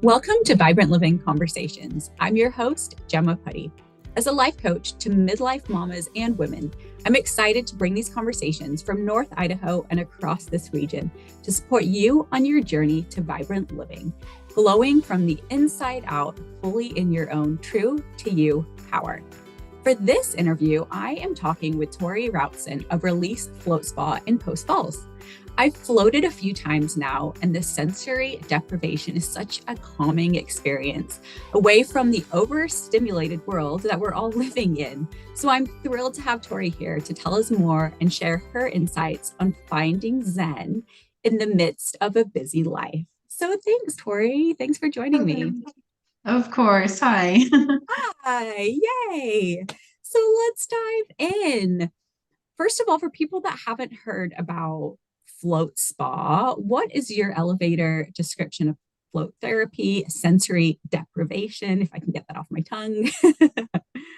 Welcome to Vibrant Living Conversations. I'm your host, Gemma. As a life coach to midlife mamas and women, I'm excited to bring these conversations from North Idaho and across this region to support you on your journey to vibrant living, glowing from the inside out, fully in your own true to you power. For this interview, I am talking with Torey Routson of Release Float Spa in Post Falls. I've floated a few times now, and the sensory deprivation is such a calming experience away from the overstimulated world that we're all living in. So I'm thrilled to have Torey here to tell us more and share her insights on finding Zen in the midst of a busy life. So thanks, Torey. Thanks for joining me. Of course. Hi. Hi, yay. So let's dive in. First of all, for people that haven't heard about float spa, what is your elevator description of float therapy, sensory deprivation, if I can get that off my tongue?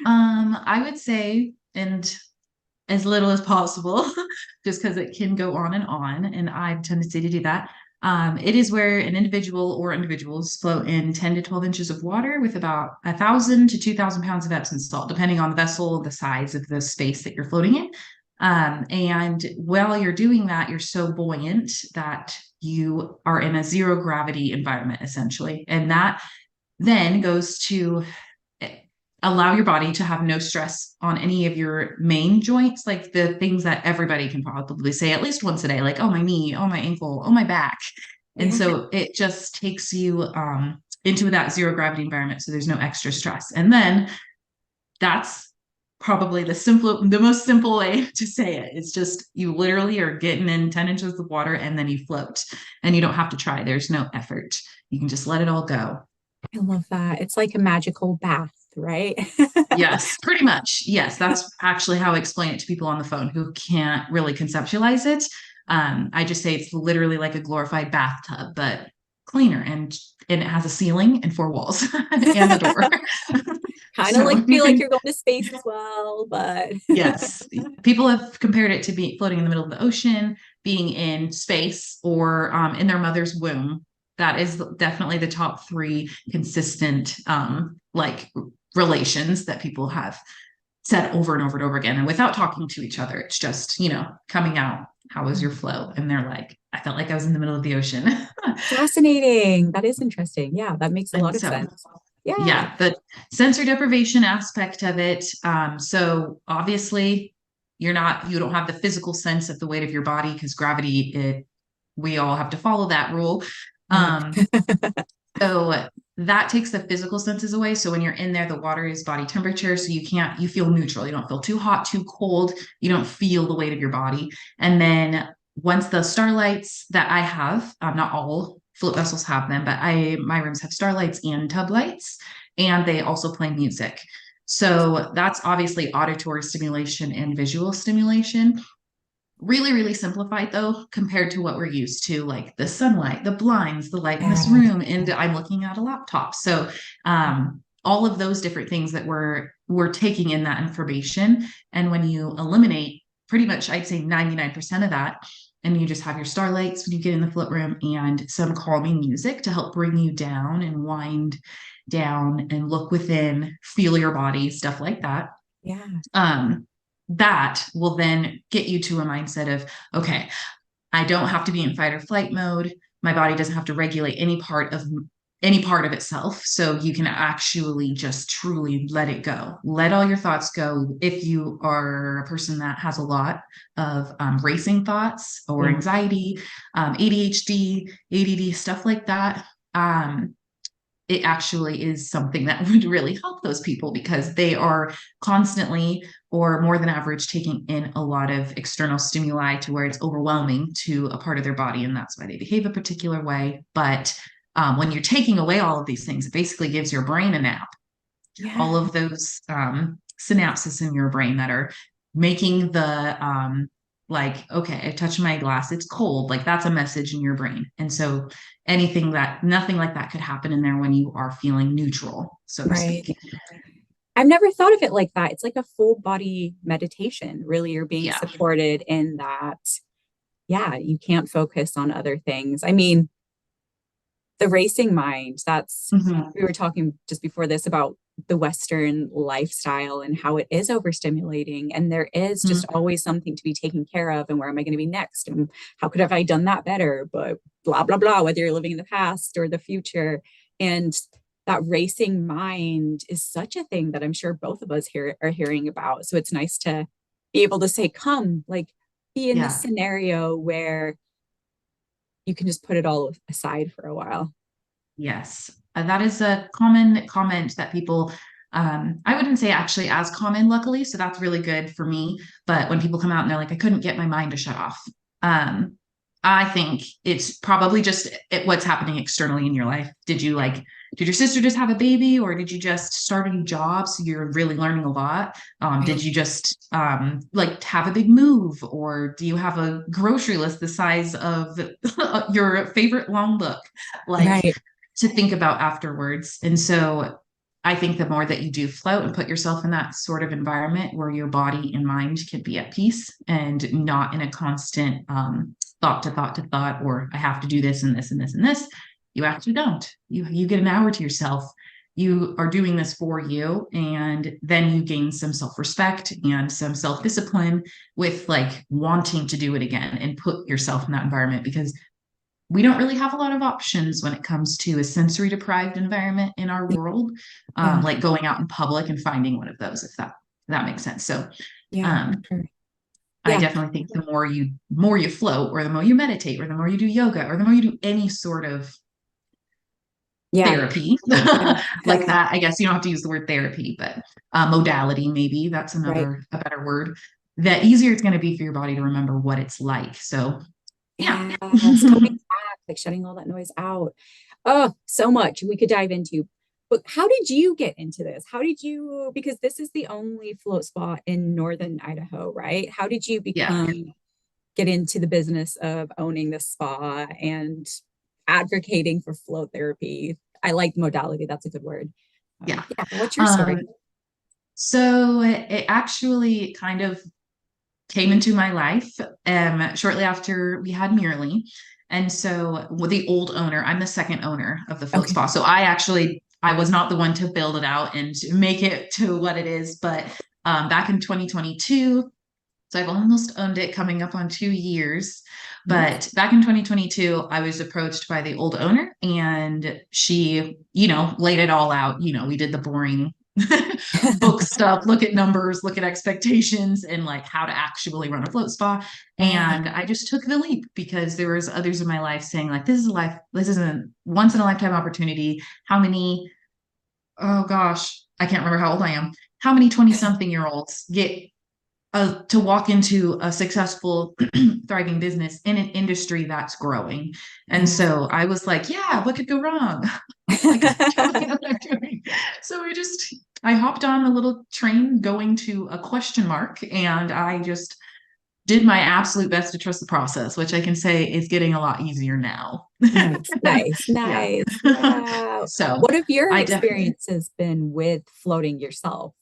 I would say, and as little as possible, just because it can go on, and I have a tendency to do that. It is where an individual or individuals float in 10 to 12 inches of water with about 1,000 to 2,000 pounds of Epsom salt, depending on the vessel, the size of the space that you're floating in. And while you're doing that, you're so buoyant that you are in a zero gravity environment, essentially. And that then goes to allow your body to have no stress on any of your main joints, like the things that everybody can probably say at least once a day, like, oh, my knee, oh, my ankle, oh, my back. And Yeah. so it just takes you into that zero gravity environment. So there's no extra stress. And then that's probably the most simple way to say it. It's just you literally are getting in 10 inches of water and then you float and you don't have to try. There's no effort. You can just let it all go. I love that. It's like a magical bath, right? Yes, pretty much. Yes, that's actually how I explain it to people on the phone who can't really conceptualize it. I just say it's literally like a glorified bathtub, but cleaner, and it has a ceiling and four walls and a door. Kind of So like you feel like can, you're going to space as well, but yes, people have compared it to being floating in the middle of the ocean, being in space, or in their mother's womb. That is definitely the top three consistent like relations that people have said over and over and over again. And without talking to each other, it's just, coming out. How was your flow? And they're like, I felt like I was in the middle of the ocean. fascinating. That is interesting. Yeah, that makes a And lot of so, sense. Yeah. yeah, the sensory deprivation aspect of it. So obviously, you don't have the physical sense of the weight of your body because gravity, we all have to follow that rule. Yep. Um, So that takes the physical senses away. So when you're in there, the water is body temperature. So you feel neutral. You don't feel too hot, too cold. You don't feel the weight of your body. And then once the starlights that I have, not all float vessels have them, but my rooms have starlights and tub lights, and they also play music. So that's obviously auditory stimulation and visual stimulation. Really, really simplified though, compared to what we're used to, like the sunlight, the blinds, the light in this Yeah. room, and I'm looking at a laptop. So all of those different things that we're taking in that information. And when you eliminate pretty much, I'd say 99% of that, and you just have your starlights when you get in the float room and some calming music to help bring you down and wind down and look within, feel your body, stuff like that. Yeah. Um, that will then get you to a mindset of, okay, I don't have to be in fight or flight mode. My body doesn't have to regulate any part of itself. So you can actually just truly let it go. Let all your thoughts go. If you are a person that has a lot of racing thoughts or Yeah. anxiety, ADHD, ADD, stuff like that, it actually is something that would really help those people because they are constantly or more than average taking in a lot of external stimuli to where it's overwhelming to a part of their body, and that's why they behave a particular way. But when you're taking away all of these things, it basically gives your brain a nap. Yeah. All of those synapses in your brain that are making the like, okay, I touched my glass, it's cold, like that's a message in your brain. And so nothing like that could happen in there when you are feeling neutral, so to Right. speak. I've never thought of it like that. It's like a full body meditation. Really, you're being Yeah. supported in that. Yeah, you can't focus on other things. I mean, The racing mind, that's, Mhm. we were talking just before this about the Western lifestyle and how it is overstimulating. And there is just Mhm. always something to be taken care of. And where am I going to be next? And how could have I done that better? But blah, blah, blah, whether you're living in the past or the future. And that racing mind is such a thing that I'm sure both of us here are hearing about. So it's nice to be able to say, come, like, be in this Yeah. scenario where you can just put it all aside for a while. Yes. That is a common comment that people, I wouldn't say actually as common, luckily. So that's really good for me. But when people come out and they're like, I couldn't get my mind to shut off. Um, I think it's probably just what's happening externally in your life. Did your sister just have a baby, or did you just start a new job? So you're really learning a lot. Did Right. you just like have a big move, or do you have a grocery list the size of your favorite long book? Like, Right. to think about afterwards. And so I think the more that you do float and put yourself in that sort of environment where your body and mind can be at peace and not in a constant thought to thought to thought, or I have to do this and this and this and this, you actually don't. You get an hour to yourself. You are doing this for you, and then you gain some self-respect and some self-discipline with like wanting to do it again and put yourself in that environment, because we don't really have a lot of options when it comes to a sensory deprived environment in our world, Yeah. like going out in public and finding one of those, if that makes sense. So Yeah. um, Sure. I Yeah. definitely think the more you float, or the more you meditate, or the more you do yoga, or the more you do any sort of Yeah. therapy Yeah. like that. I guess you don't have to use the word therapy, but modality, maybe that's Right. a better word. The easier it's going to be for your body to remember what it's like. So yeah. Yes. Coming back, like shutting all that noise out. Oh, so much we could dive into. But how did you get into this? How did you, because this is the only float spa in northern Idaho, right? How did you Yeah. get into the business of owning the spa and advocating for float therapy? I like modality. That's a good word. Yeah. Yeah. What's your story? Um, So it actually kind of came into my life shortly after we had Merely. And so with the old owner, I'm the second owner of the float Okay. spa. So I was not the one to build it out and make it to what it is. But back in 2022, so I've almost owned it, coming up on 2 years. Nice. But back in 2022, I was approached by the old owner, and she, laid it all out. We did the boring book stuff, look at numbers, look at expectations, and like how to actually run a float spa. Yeah. And I just took the leap, because there was others in my life saying like, this is a once in a lifetime opportunity. How many, oh gosh, I can't remember how old I am. How many 20 something year olds get to walk into a successful, thriving business in an industry that's growing? And Yeah. so I was like, yeah, what could go wrong? Like, I totally know what I'm doing. So I hopped on the little train going to a question mark, and I just did my absolute best to trust the process, which I can say is getting a lot easier now. Nice, nice, Yeah. nice. Wow. So What have your I definitely, experiences been with floating yourself?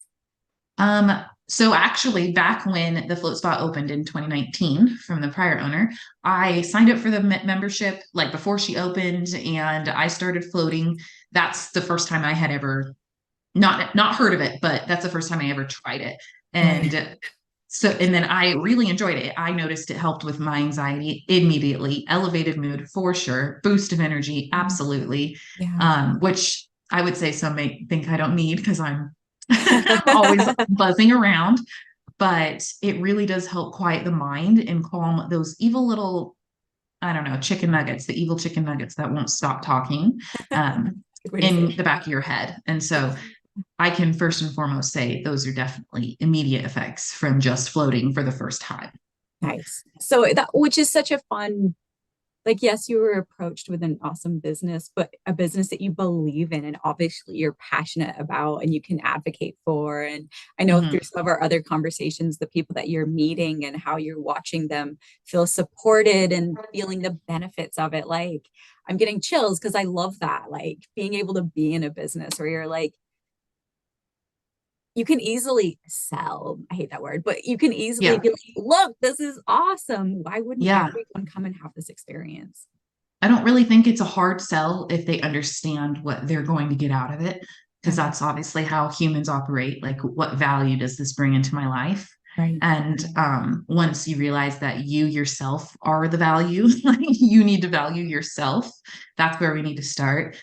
Um, so actually, back when the float spa opened in 2019 from the prior owner, I signed up for the membership like before she opened, and I started floating. That's the first time I had ever not heard of it, but that's the first time I ever tried it. Right. And and then I really enjoyed it. I noticed it helped with my anxiety immediately, elevated mood for sure, boost of energy, Mm, absolutely. yeah. Which I would say some may think I don't need, because I'm always buzzing around, but it really does help quiet the mind and calm those evil little, I don't know, chicken nuggets, the evil chicken nuggets that won't stop talking Good way to say in it. the back of your head. And so I can first and foremost say those are definitely immediate effects from just floating for the first time. Nice. So that, which is such a fun, like, yes, you were approached with an awesome business, but a business that you believe in and obviously you're passionate about and you can advocate for. And I know through Mhm. some of our other conversations, the people that you're meeting and how you're watching them feel supported and feeling the benefits of it. Like, I'm getting chills because I love that. Like, being able to be in a business where you're like, you can easily sell. I hate that word, but you can easily Yeah. be like, look, this is awesome. Why wouldn't Yeah. everyone come and have this experience? I don't really think it's a hard sell if they understand what they're going to get out of it, because Okay. that's obviously how humans operate. Like, what value does this bring into my life? Right. And once you realize that you yourself are the value, like you need to value yourself, that's where we need to start.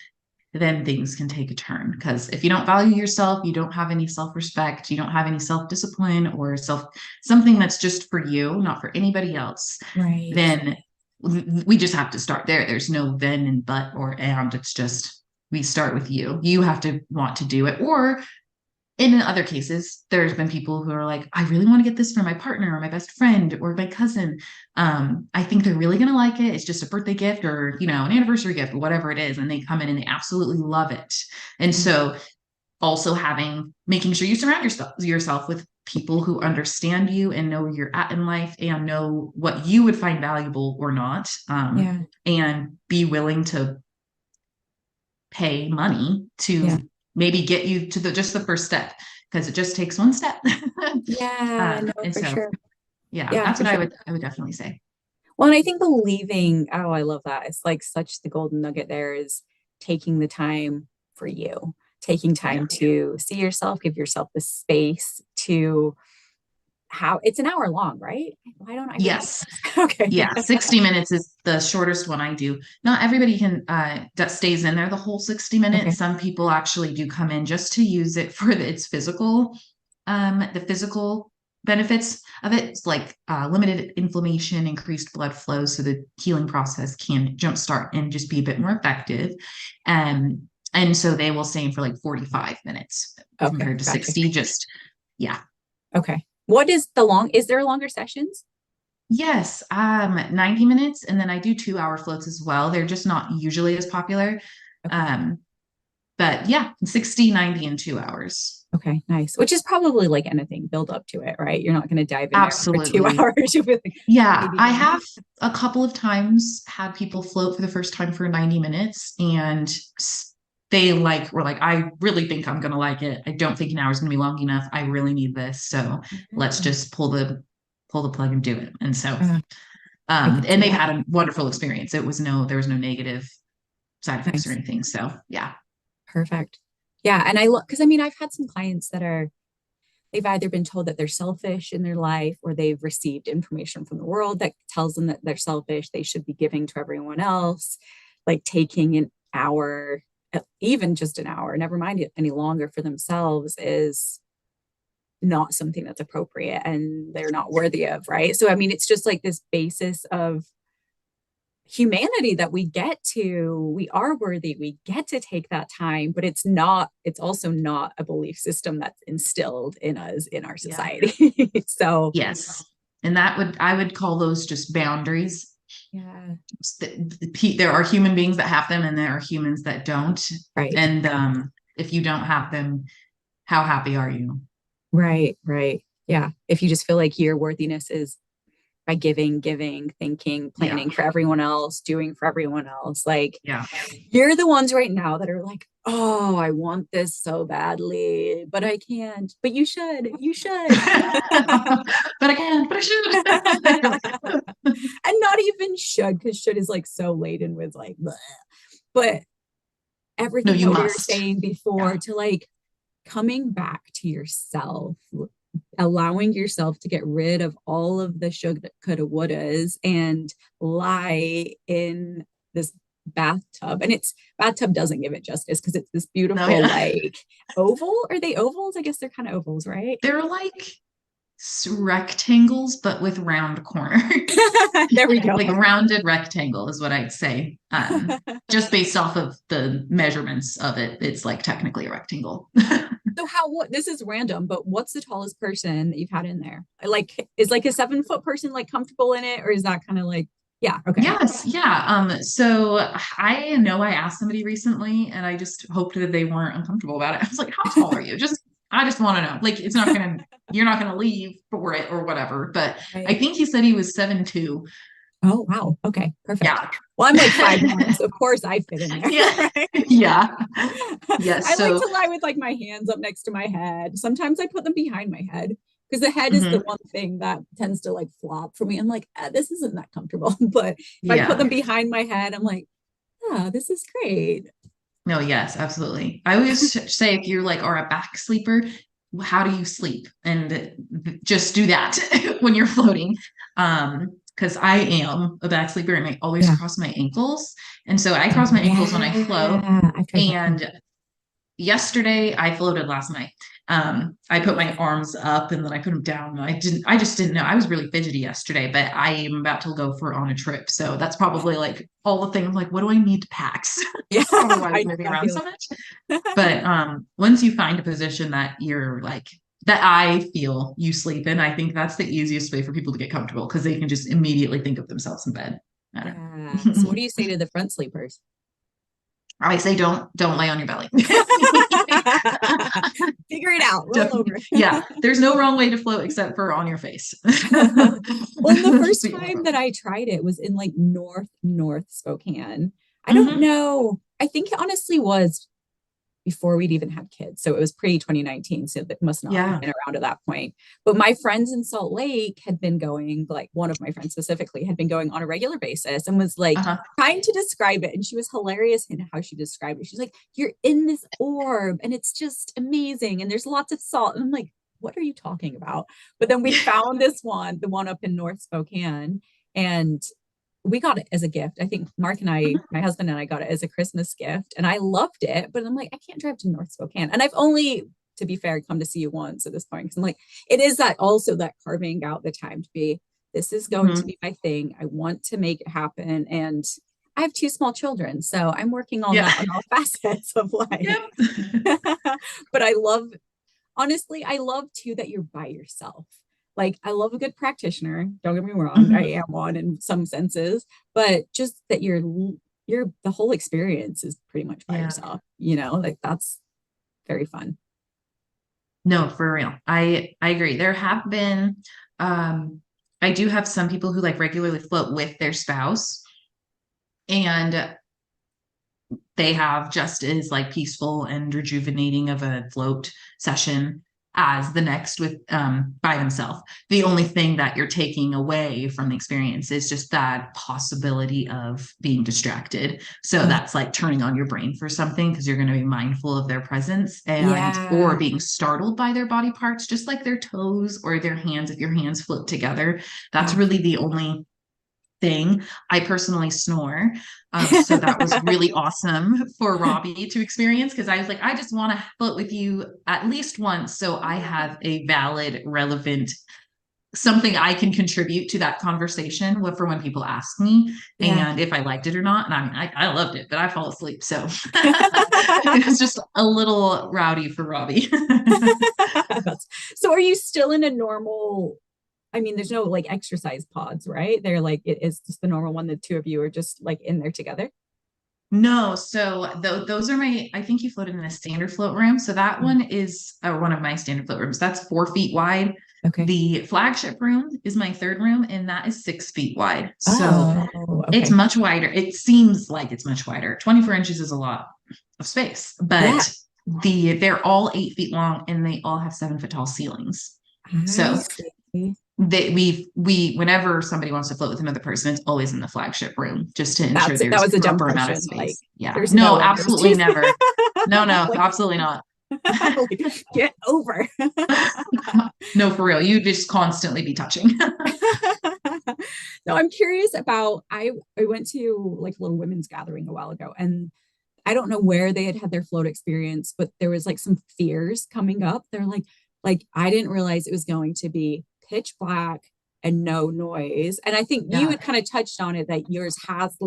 Then things can take a turn. Because if you don't value yourself, you don't have any self-respect, you don't have any self-discipline or something that's just for you, not for anybody else, Right. then we just have to start there. There's no then and but or and. It's just we start with you. You have to want to do it. Or in other cases, there's been people who are like, I really want to get this for my partner or my best friend or my cousin. I think they're really going to like it. It's just a birthday gift or, an anniversary gift or whatever it is. And they come in and they absolutely love it. And so also making sure you surround yourself with people who understand you and know where you're at in life and know what you would find valuable or not. Yeah. And be willing to pay money to maybe get you to just the first step, because it just takes one step. Yeah, no, And for so, sure. yeah, Yeah, that's for what sure. I would definitely say. Well, and I think believing, oh, I love that. It's like such the golden nugget there is taking the time for you, taking Yeah. time to see yourself, give yourself the space to how it's an hour long, right? Why don't I forget? Yes. Okay. Yeah. 60 minutes is the shortest one I do. Not everybody can, that stays in there the whole 60 Okay. minutes. Some people actually do come in just to use it for its the physical benefits of it. It's like limited inflammation, increased blood flow, so the healing process can jumpstart and just be a bit more effective. And so they will stay in for like 45 minutes Okay. compared to Gotcha. 60. Just, yeah. Okay. Is there longer sessions? Yes, 90 minutes. And then I do 2 hour floats as well. They're just not usually as popular. Okay. Um, but yeah, 60, 90, and 2 hours. Okay, nice. Which is probably like anything, build up to it, right? You're not going to dive in there for two Absolutely. hours. You'll be like, Yeah, maybe I done. have a couple of times had people float for the first time for 90 minutes and they were like, I really think I'm gonna like it. I don't think an hour is gonna be long enough. I really need this. So let's Yeah. just pull the plug and do it. And so I can and see they've that. had a wonderful experience. There was no negative side effects or Nice. anything. So yeah. Perfect. Yeah. And I look, because I mean, I've had some clients they've either been told that they're selfish in their life or they've received information from the world that tells them that they're selfish. They should be giving to everyone else, like taking an hour, even just an hour, never mind it any longer for themselves is not something that's appropriate and they're not worthy of, right? So, I mean, it's just like this basis of humanity that we are worthy, we get to take that time, but it's also not a belief system that's instilled in us in our Yeah. society. So Yes. And I would call those just boundaries. yeah, There are human beings that have them and there are humans that don't. right, And if you don't have them, how happy are you? right, yeah. If you just feel like your worthiness is by giving, thinking, Yeah. planning for everyone else, doing for everyone else, like Yeah. you're the ones right now that are like, oh, I want this so badly, but I can't. But you should. But I can't, but I should. And not even should, because should is like so laden with like bleh. But No, everything you that we were must. saying before Yeah. to like coming back to yourself, allowing yourself to get rid of all of the shoulda coulda wouldas and lie in this bathtub. And it's bathtub doesn't give it justice because it's this No, beautiful yeah. like oval. Are they ovals? I guess they're kind of ovals, right? They're like rectangles, but with round corners. There we go. Like a rounded rectangle is what I'd say. Just based off of the measurements of it, it's like technically a rectangle. So what this is random, but what's the tallest person that you've had in there? Like is like a 7 foot person like comfortable in it, or is that kind of like yeah, okay. Yes, yeah. So I know I asked somebody recently and I just hoped that they weren't uncomfortable about it. I was like, how tall are you? I just want to know. Like you're not gonna leave for it or whatever. But I Right. think he said he was 7'2". Oh wow. Okay, perfect. Yeah. Well, I'm like 5'1", so of course I fit in there. Yeah. Right? Yeah. Yes. I like So to lie with like my hands up next to my head. Sometimes I put them behind my head. Because the head is the Mhm. one thing that tends to like flop for me. I'm like, this isn't that comfortable. But if I put Yeah. them behind my head, I'm like, oh, this is great. No, yes, absolutely. I always say if you're like are a back sleeper, how do you sleep? And just do that when you're floating. Because I am a back sleeper and I always Yeah. cross my ankles. And so I cross my ankles when I float. Yeah. I've tried that too. And yesterday I floated last night. I put my arms up and then I put them down. I just didn't know. I was really fidgety yesterday, but I am about to go for on a trip. So that's probably like all the things like, what do I need to pack? Yeah. That's probably why I I was know moving that around so feeling. much. But once you find a position that you're like, that I feel you sleep in, I think that's the easiest way for people to get comfortable because they can just immediately think of themselves in bed. I don't Yeah. So what know. do you say to the front sleepers? I say don't lay on your belly. Figure it out. Roll over. Yeah, there's no wrong way to float except for on your face. Well, and the Just first be more time that I tried it was in like North Spokane. I don't hmm know. I think it honestly was before we'd even had kids. So it was pre 2019. So that must not have Yeah. been around at that point. But my friends in Salt Lake had been going, like one of my friends specifically had been going on a regular basis and was like Uh-huh. trying to describe it. And she was hilarious in how she described it. She's like, you're in this orb and it's just amazing. And there's lots of salt. And I'm like, what are you talking about? But then we found this one, the one up in North Spokane. And we got it as a gift. I think Mark and I, my husband and I got it as a Christmas gift and I loved it, but I'm like, I can't drive to North Spokane. And I've only, to be fair, come to see you once at this point. Cause I'm like, it is that also that carving out the time to be, this is going to hmm be my thing. I want to make it happen. And I have two small children. So I'm working on Yeah. that on all facets of life. Yep. But I love, honestly, I love too that you're by yourself. Like, I love a good practitioner. Don't get me wrong, I hmm am one in some senses, but just that you're the whole experience is pretty much by Yeah. yourself. You know, like that's very fun. No, for real. I agree. There have been I do have some people who like regularly float with their spouse and they have just as like peaceful and rejuvenating of a float session as the next with by themselves. The only thing that you're taking away from the experience is just that possibility of being distracted. So Oh, that's like turning on your brain for something because you're going to be mindful of their presence and or yeah. being startled by their body parts, just like their toes or their hands if your hands flip together. That's Yeah. really the only thing. I personally snore. So that was really awesome for Robbie to experience because I was like, I just want to float with you at least once. So I have a valid, relevant something I can contribute to that conversation for when people ask me Yeah. and if I liked it or not. And I mean, I loved it, but I fall asleep. So it was just a little rowdy for Robbie. So are you still in a normal, I mean, there's no like exercise pods, right? They're like, it is just the normal one. The two of you are just like in there together. No, so those are my, I think you floated in a standard float room. So that one is one of my standard float rooms. That's 4 feet wide. Okay. The flagship room is my third room, and that is 6 feet wide. So Oh, it's okay. much wider. It seems like it's much wider. 24 inches is a lot of space, Yeah. but they're all 8 feet long and they all have 7 foot tall ceilings. I So see. that we whenever somebody wants to float with another person, it's always in the flagship room just to ensure That's it. That there's was a dumb proper amount of question. Like, space. Yeah. there's no No, one. There's absolutely two. never. No, no, Like, absolutely not. like, get over. No, for real. You just constantly be touching. No, I'm curious about. I went to like a little women's gathering a while ago, and I don't know where they had their float experience, but there was like some fears coming up. They're like I didn't realize it was going to be pitch black and no noise. And I think you Yeah. had kind of touched on it that yours has,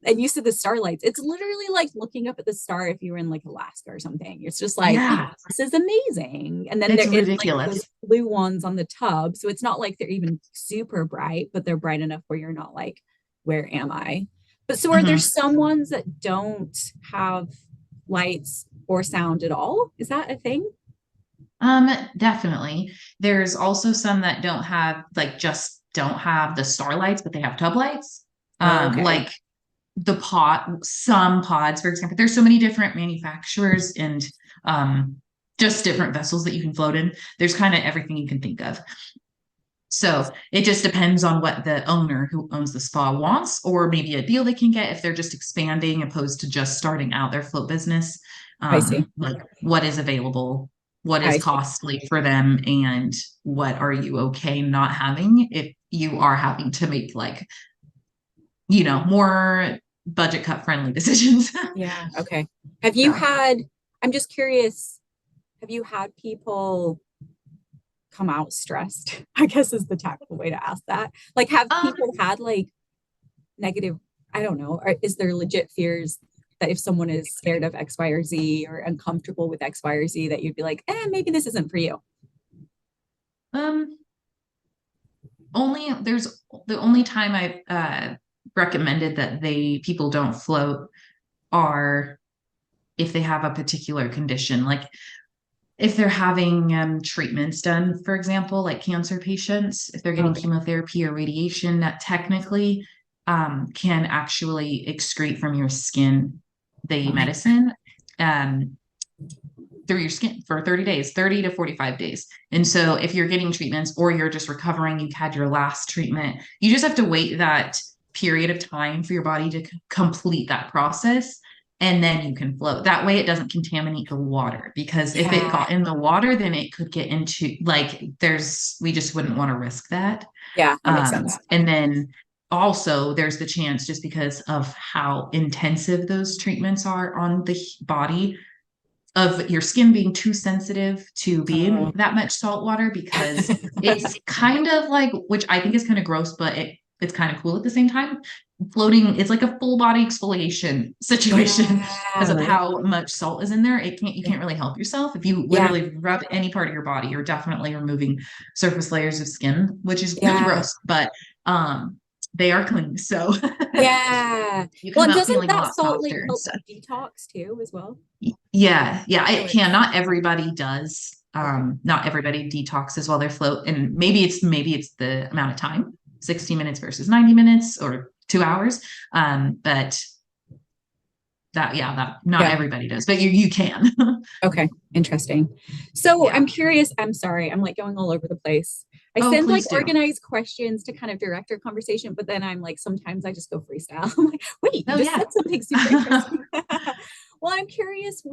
and you said the starlights. It's literally like looking up at the star if you were in like Alaska or something. It's just like Yeah. this is amazing. And then It's there is like those ridiculous. blue ones on the tub, so it's not like they're even super bright, but they're bright enough where you're not like, where am I? But so are there Mhm. some ones that don't have lights or sound at all? Is that a thing? Definitely. There's also some that don't have like just don't have the starlights, but they have tub lights. Okay. Like some pods, for example. There's so many different manufacturers and um just different vessels that you can float in. There's kind of everything you can think of. So it just depends on what the owner who owns the spa wants, or maybe a deal they can get if they're just expanding opposed to just starting out their float business. I see. Like what is available, what is I see. costly for them, and what are you okay not having if you are having to make like, more budget cut friendly decisions. Yeah. Okay. Have you had, I'm just curious, have you had people come out stressed? I guess is the tactful way to ask that. Like, have Um, people had like negative, I don't know, or is there legit fears that if someone is scared of X, Y, or Z or uncomfortable with X, Y, or Z, that you'd be like, maybe this isn't for you? um, there's the only time I've recommended that people don't float are if they have a particular condition, like if they're having treatments done, for example, like cancer patients, if they're getting Okay. chemotherapy or radiation, that technically can actually excrete from your skin the Oh my, medicine through your skin for 30 days, 30 to 45 days. And so if you're getting treatments or you're just recovering, you've had your last treatment, you just have to wait that period of time for your body to complete that process. And then you can float. That way it doesn't contaminate the water, because if it yeah. got in the water, then it could get into like we just wouldn't want to risk that. Yeah, that makes sense. And then also there's the chance, just because of how intensive those treatments are on the body, of your skin being too sensitive to be in Oh. that much salt water, because it's kind of like, which I think is kind of gross, but it's kind of cool at the same time. Floating, it's like a full body exfoliation situation because Yeah, of right. how much salt is in there. You Yeah. can't really help yourself. If you Yeah. literally rub any part of your body, you're definitely removing surface layers of skin, which is really Yeah. gross, but they are clean. So Yeah. you Well, come and out doesn't feeling a that lot salt like softer and help stuff. detox too as well? Yeah, So it can. it's Not everybody does. okay. Not everybody detoxes while they're float, and maybe it's the amount of time, 60 minutes versus 90 minutes or 2 hours. But that not Yeah. everybody does, but you can. Okay. Interesting. So I'm Yeah. curious. I'm sorry. I'm like going all over the place. I Oh, send like please do. organized questions to kind of direct our conversation, but then I'm like, sometimes I just go freestyle. I'm like, wait, you Oh just yeah. said something super interesting. Well, I'm curious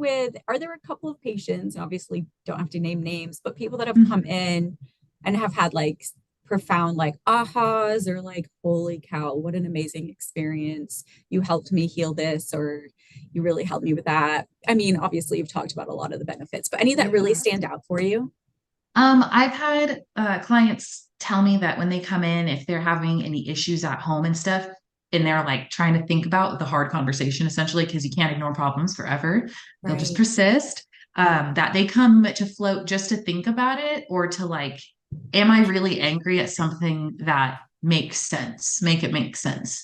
are there a couple of patients, obviously don't have to name names, but people that have come Mhm. in and have had like profound like ahas or like, holy cow, what an amazing experience. You helped me heal this, or you really helped me with that. I mean, obviously you've talked about a lot of the benefits, but any that really Yeah. stand out for you? I've had clients tell me that when they come in, if they're having any issues at home and stuff, and they're like trying to think about the hard conversation, essentially, because you can't ignore problems forever, they'll just Right. persist. That they come to float just to think about it, or to like, am I really angry at something that makes sense? Make it make sense.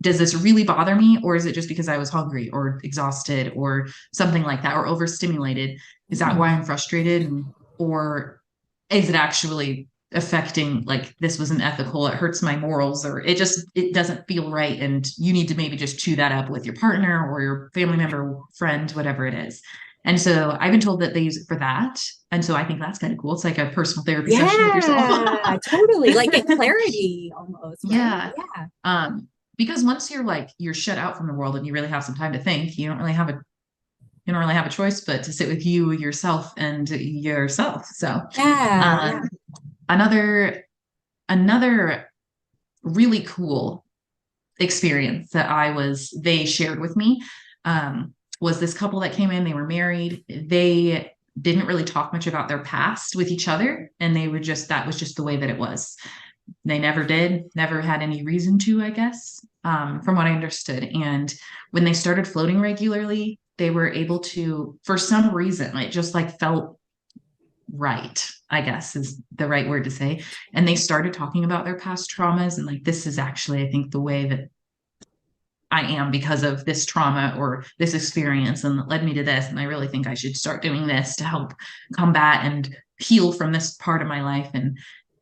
Does this really bother me, or is it just because I was hungry or exhausted or something like that, or overstimulated? Is that why Mm. I'm frustrated? Or is it actually affecting, like, this wasn't ethical, it hurts my morals, or it doesn't feel right, and you need to maybe just chew that up with your partner or your family member, friend, whatever it is. And so I've been told that they use it for that, and so I think that's kind of cool. It's like a personal therapy session with yourself. Yeah, totally. Like get clarity almost, right? Yeah. Yeah. um because once you're shut out from the world and you really have some time to think, you don't really have a choice but to sit with yourself and yourself. So Yeah. Yeah. um another another really cool experience that they shared with me, was this couple that came in. They were married. They didn't really talk much about their past with each other, and that was just the way that it was. They never had any reason to, I guess, from what I understood. And when they started floating regularly, they were able to, for some reason, it just like felt right, I guess is the right word to say. And they started talking about their past traumas, and like, this is actually, I think, the way that I am because of this trauma or this experience, and that led me to this. And I really think I should start doing this to help combat and heal from this part of my life. And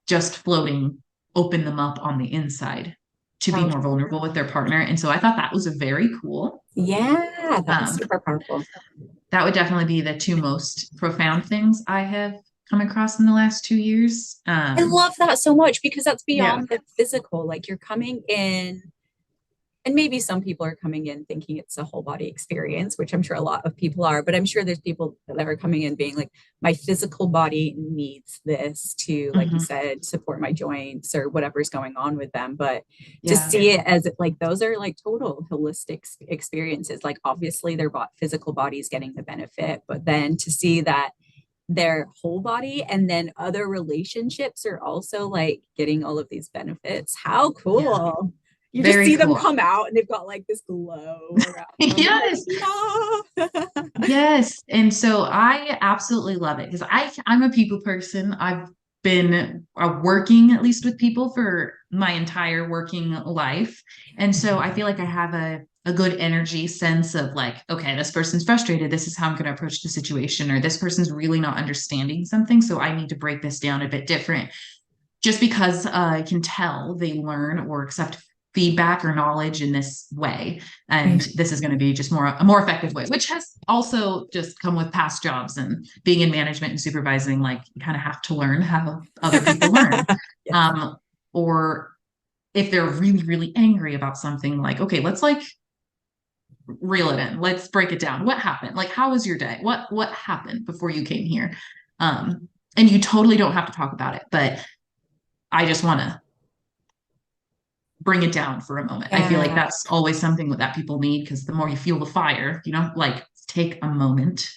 just floating opened them up on the inside to be How more vulnerable with their partner. And so I thought that was a very cool. yeah, that is Um, super powerful. that would definitely be the two most profound things I have come across in the last 2 years. I love that so much because that's Yeah. beyond the physical. Like you're coming in, and maybe some people are coming in thinking it's a whole body experience, which I'm sure a lot of people are, but I'm sure there's people that are coming in being like, my physical body needs this to, like you Mhm. said, support my joints or whatever's going on with them. But to Yeah. see it as like those are like total holistic experiences. Like obviously their physical body's getting the benefit, but then to see that their whole body and then other relationships are also like getting all of these benefits. How Yeah. cool. You just Very see them cool. come out and they've got like this glow around them. You're Yes. like, yeah. Yes. And so I absolutely love it because I'm a people person. I've been working at least with people for my entire working life. And so I feel like I have a good energy sense of like, okay, this person's frustrated. This is how I'm going to approach the situation, or this person's really not understanding something. So I need to break this down a bit different just because I can tell they learn or accept feedback or knowledge in this way. And Right. this is going to be just a more effective way, which has also just come with past jobs and being in management and supervising. Like you kind of have to learn how other people learn. Yes. Or if they're really, really angry about something, like, okay, let's like reel it in. Let's break it down. What happened? Like, how was your day? What happened before you came here? And you totally don't have to talk about it, but I just want to bring it down for a moment. I feel like Yeah. that's always something that people need because the more you feel the fire, like take a moment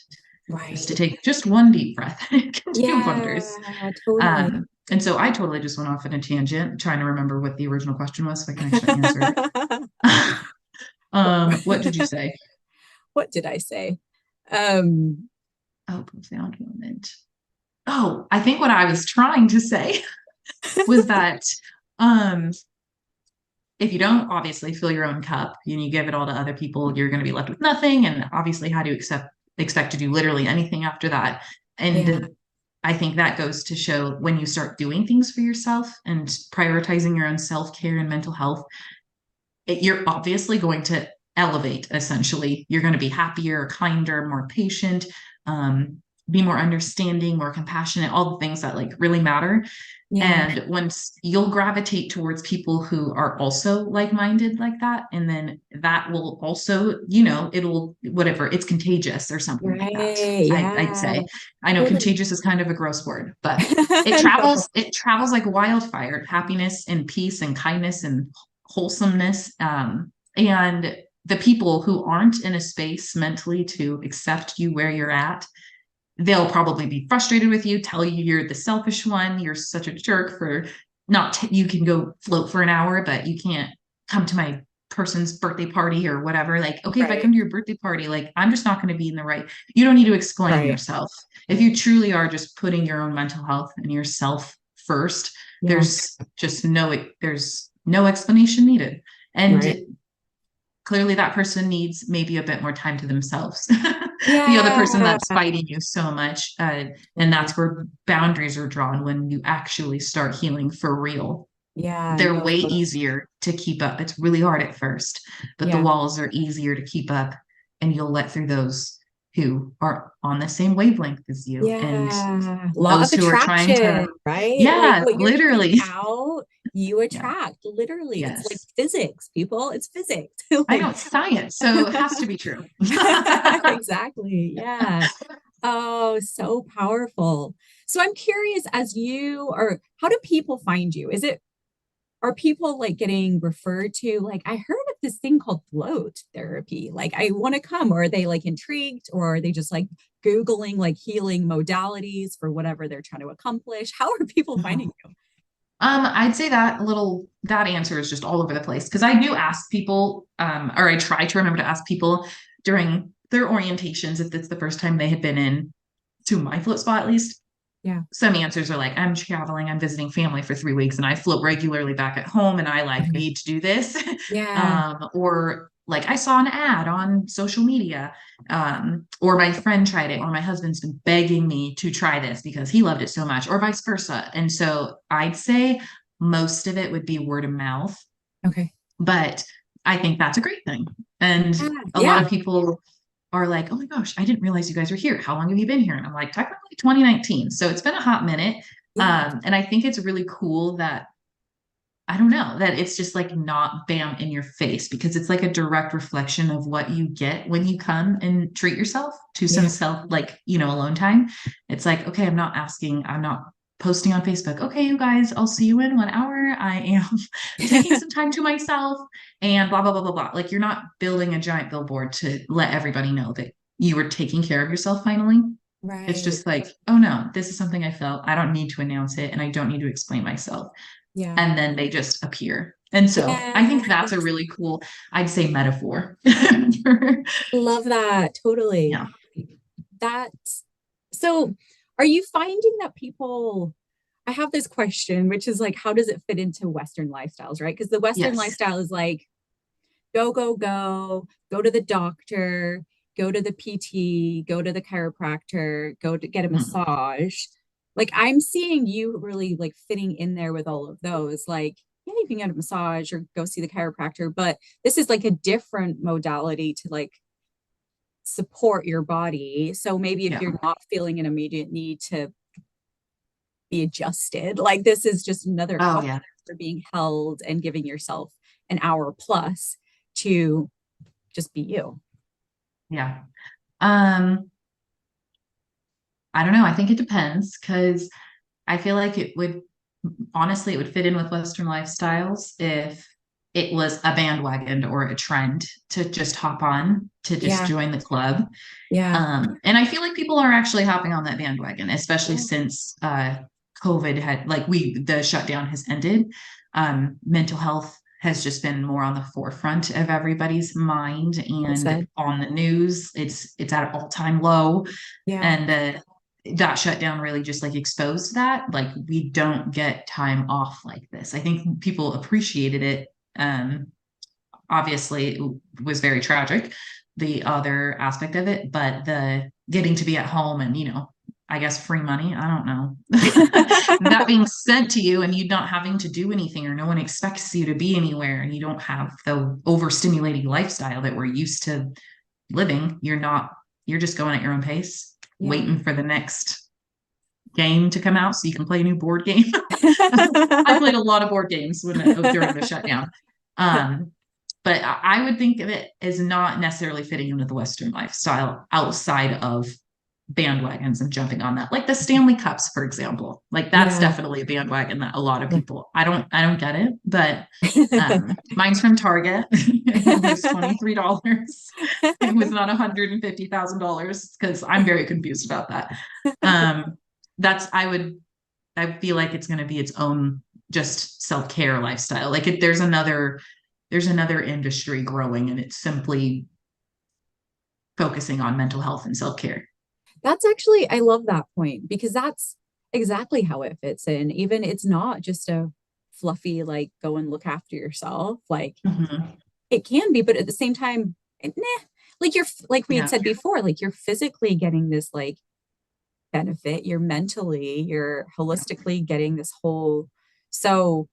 just to Right. take just one deep breath. It can do wonders. Yeah, totally. And so I totally just went off on a tangent, trying to remember what the original question was so I can actually answer it. what, What did you say? what did I say? Um, Oh, profound moment. Oh, I think what I was trying to say was that um if you don't obviously fill your own cup and you give it all to other people, you're going to be left with nothing. And obviously, how do you expect to do literally anything after that? yeah. And I think that goes to show when you start doing things for yourself and prioritizing your own self care and mental health, you're obviously going to elevate. Essentially, you're going to be happier, kinder, more patient, be more understanding, more compassionate, all the things that like really matter. Yeah. And once you'll gravitate towards people who are also like-minded like that, and then that will also, it'll whatever, it's contagious or something like that. Right. I'd Yeah. say. I know Totally. contagious is kind of a gross word, but No. it travels like wildfire, happiness and peace and kindness and wholesomeness. And the people who aren't in a space mentally to accept you where you're at, they'll probably be frustrated with you, tell you you're the selfish one, you're such a jerk for not, you can go float for an hour, but you can't come to my person's birthday party or whatever. Like, okay, if I Right. come to your birthday party, like, I'm just not going to be in the right. You don't need to explain Right. yourself. If you truly are just putting your own mental health and yourself first, Yeah. there's no explanation needed. Right. And clearly that person needs maybe a bit more time to themselves. The other person Yeah. that's fighting you so much. And Totally. that's where boundaries are drawn when you actually start healing for real. Yeah. They're No. way easier to keep up. It's really hard at first, but the Yeah. walls are easier to keep up, and you'll let through those who are on the same wavelength as you. And Yeah. Law of those who are trying attraction, to, right? Like yeah, what you're putting literally. out, you Yeah. attract. Literally. It's like Yes. physics, people. It's physics. I Like know it's science, so it has to be true. exactly. Yeah. Oh, so powerful. So I'm curious, as you or how do people find you? Are people like getting referred to? Like, I heard of this thing called float therapy. Like, I want to come, or are they like intrigued, or are they just like Googling like healing modalities for whatever they're trying to accomplish? How are people finding you? I'd say that answer is just all over the place because I do ask people, or I try to remember to ask people during their orientations if it's the first time they had been in to my float spot at least. Yeah. Some answers are like, I'm traveling, I'm visiting family for 3 weeks, and I float regularly back at home, and I like Okay. need to do this. Yeah. Or like I saw an ad on social media, or my friend tried it, or my husband's been begging me to try this because he loved it so much, or vice versa. And so I'd say most of it would be word of mouth, Okay. but I think that's a great thing. And Yeah. a lot Yeah. of people are like, oh my gosh, I didn't realize you guys were here. How long have you been here? And I'm like, technically 2019. So it's been a hot minute. Yeah. And I think it's really cool that I don't know, that it's just like not bam in your face because it's like a direct reflection of what you get when you come and treat yourself to some Yeah. self, like, alone time. It's like, okay, I'm not posting on Facebook. Okay, you guys, I'll see you in 1 hour. I am taking some time to myself and blah, blah, blah, blah, blah. Like you're not building a giant billboard to let everybody know that you were taking care of yourself finally. It's Right. just like, oh no, this is something I felt. I don't need to announce it and I don't need to explain myself, Yeah. and then they just appear. And so I think that's a Yes. really cool, I'd say, metaphor. Love that. Totally. Yeah. That's so are you finding that people I have this question, which is like, how does it fit into Western lifestyles, right? Because the Western Yes. lifestyle is like, go, go, go to the doctor, go to the PT, go to the chiropractor, go to get a Mhm. massage. Like I'm seeing you really like fitting in there with all of those. Like, yeah, you can get a massage or go see the chiropractor, but this is like a different modality to like support your body. So maybe if Yeah. you're not feeling an immediate need to be adjusted, like this is just another Oh, option yeah. for being held and giving yourself an hour plus to just be you. Yeah. Um, I don't know. I think it depends because I feel like it would honestly, it would fit in with Western lifestyles if it was a bandwagon or a trend to just hop on, to just Yeah. join the club. Yeah. And I feel like people are actually hopping on that bandwagon, especially Yeah. since COVID had the shutdown has ended. Mental health has just been more on the forefront of everybody's mind Well and said. on the news. It's at an all-time low. Yeah. And that shutdown really just like exposed that. Like we don't get time off like this. I think people appreciated it. Obviously it was very tragic, the other aspect of it, but the getting to be at home and, I guess free money, I don't know. That being sent to you and you not having to do anything or no one expects you to be anywhere and you don't have the overstimulating lifestyle that we're used to living. You're just going at your own pace, Yeah. waiting for the next game to come out so you can play a new board game. I played a lot of board games during the shutdown. Um, but I would think of it as not necessarily fitting into the Western lifestyle outside of bandwagons and jumping on that. Like the Stanley Cups, for example. Like that's Yeah. definitely a bandwagon that a lot of people I don't get it, but mine's from Target. It was $23. It was not $150,000 because I'm very confused about that. Um, that's I feel like it's going to be its own just self-care lifestyle. Like there's another industry growing and it's simply focusing on mental health and self-care. That's actually, I love that point because that's exactly how it fits in. Even it's not just a fluffy, like, go and look after yourself. Like, Mhm. it can be, but at the same time, nah, like like we had Yeah. said before, like you're physically getting this like benefit, you're mentally, you're holistically getting this whole. So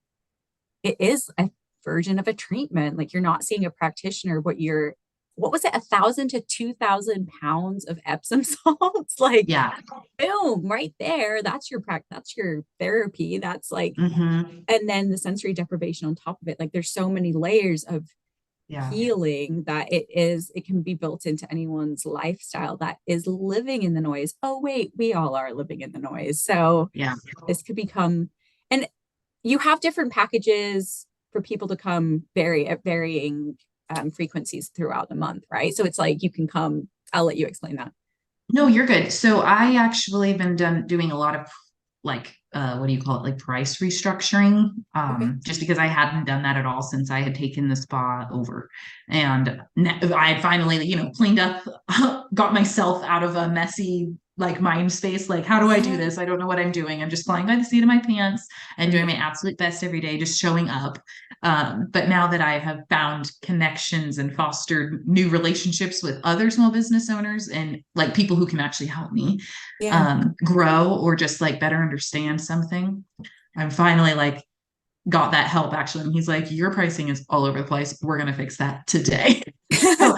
it is a version of a treatment. Like you're not seeing a practitioner, but you're, what was it, 1,000 to 2,000 pounds of Epsom salts? Like, Yeah. boom, right there. That's your practice. That's your therapy. That's like, Hmm. and then the sensory deprivation on top of it. Like, there's so many layers of Yeah. healing that it can be built into anyone's lifestyle that is living in the noise. Oh, wait, we all are living in the noise. So Yeah. this could become, and you have different packages for people to come at varying frequencies throughout the month, right? So it's like you can come. I'll let you explain that. No, you're good. So I actually been doing a lot of like what do you call it? Like price restructuring. Okay. Just because I hadn't done that at all since I had taken the spa over. And I had finally, cleaned up, got myself out of a messy like mind space. Like, how do I do Yeah. this? I don't know what I'm doing. I'm just flying by the seat of my pants and doing Right. my absolute best every day, just showing up. But now that I have found connections and fostered new relationships with other small business owners and like people who can actually help me Yeah. grow or just like better understand something, I'm finally like got that help actually. And he's like, your pricing is all over the place. We're going to fix that today. So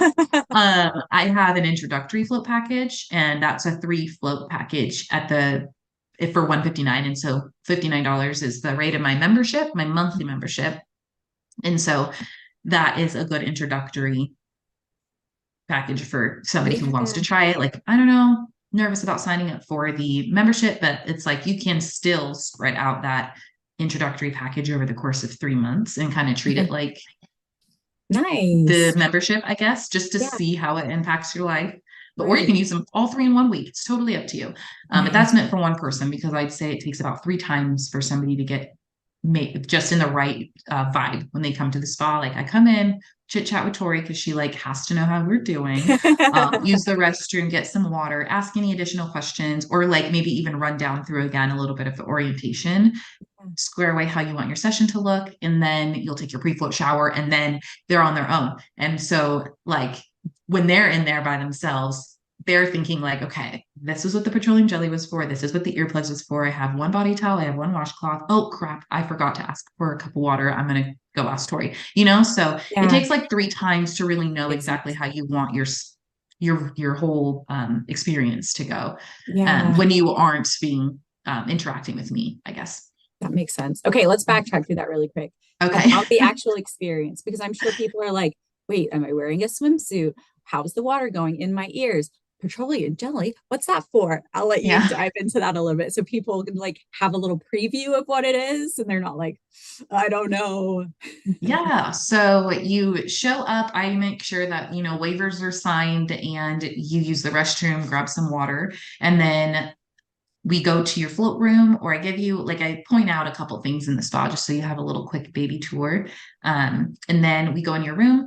I have an introductory float package, and that's a 3 float package if for $159. And so $59 is the rate of my membership, my monthly membership. And so that is a good introductory package for somebody who wants to try it. Like, I don't know, nervous about signing up for the membership, but it's like you can still spread out that introductory package over the course of 3 months and kind of treat it like the membership, I guess, just to see how it impacts your life. But or you can use them all 3 in 1 week. It's totally up to you. But that's meant for one person, because I'd say it takes about 3 times for somebody to get just in the right vibe when they come to the spa. Like, I come in, chit chat with Torey because she like has to know how we're doing. Use the restroom, get some water, ask any additional questions, or like maybe even run down through again a little bit of the orientation, square away how you want your session to look, and then you'll take your pre-float shower, and then they're on their own. And so like when they're in there by themselves, they're thinking like, okay, this is what the petroleum jelly was for. This is what the earplugs was for. I have 1 body towel. I have 1 washcloth. Oh crap, I forgot to ask for a cup of water. I'm going to go ask Torey, so it takes like 3 times to really know exactly how you want your whole experience to go when you aren't being interacting with me, I guess. That makes sense. Okay, let's backtrack through that really quick. Okay. About the actual experience, because I'm sure people are like, wait, am I wearing a swimsuit? How's the water going in my ears? Petroleum jelly, what's that for? I'll let you dive into that a little bit so people can like have a little preview of what it is, and they're not like, I don't know. Yeah, so you show up, I make sure that waivers are signed, and you use the restroom, grab some water, and then we go to your float room, or I point out a couple things in the spa just so you have a little quick baby tour. And then we go in your room.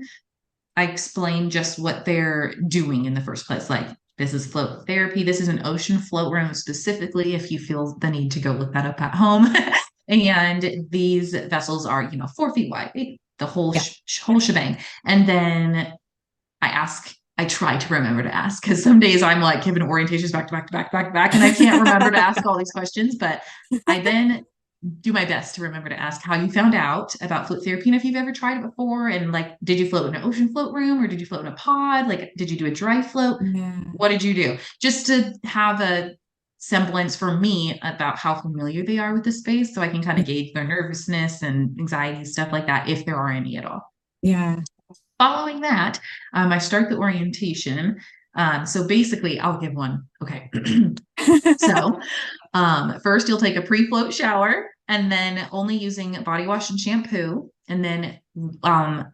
I explain just what they're doing in the first place. Like, this is float therapy. This is an ocean float room specifically, if you feel the need to go look that up at home. And these vessels are, 4 feet wide, the whole shebang. And then I try to remember to ask, because some days I'm like giving orientations back to back to back to back to back, and I can't remember to ask all these questions. But I then do my best to remember to ask how you found out about float therapy, and if you've ever tried it before, and like, did you float in an ocean float room, or did you float in a pod? Like, did you do a dry float? What did you do? Just to have a semblance for me about how familiar they are with the space, so I can kind of gauge their nervousness and anxiety, stuff like that, if there are any at all. Following that, I start the orientation. So basically, I'll give one. Okay. So first, you'll take a pre-float shower, and then only using body wash and shampoo. And then